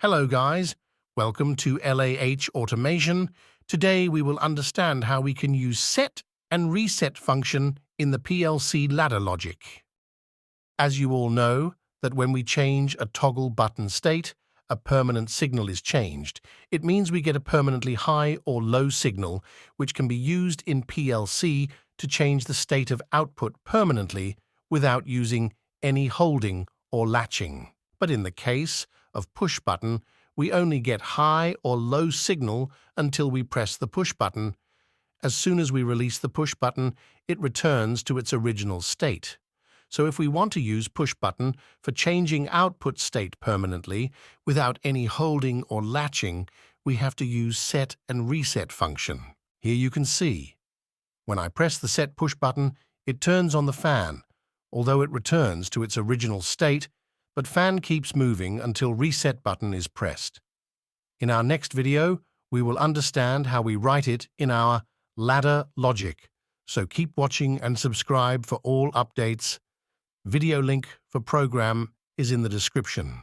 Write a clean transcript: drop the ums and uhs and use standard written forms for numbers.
Hello guys, welcome to LAH Automation. Today we will understand how we can use set and reset function in the PLC ladder logic. As you all know, that when we change a toggle button state, a permanent signal is changed. It means we get a permanently high or low signal which can be used in PLC to change the state of output permanently without using any holding or latching. But in the case of push button, we only get high or low signal until we press the push button. As soon as we release the push button, it returns to its original state. So if we want to use push button for changing output state permanently without any holding or latching, we have to use set and reset function. Here you can see. When I press the set push button, it turns on the fan, although it returns to its original state, but fan keeps moving until reset button is pressed. In our next video, we will understand how we write it in our ladder logic. So keep watching and subscribe for all updates. Video link for program is in the description.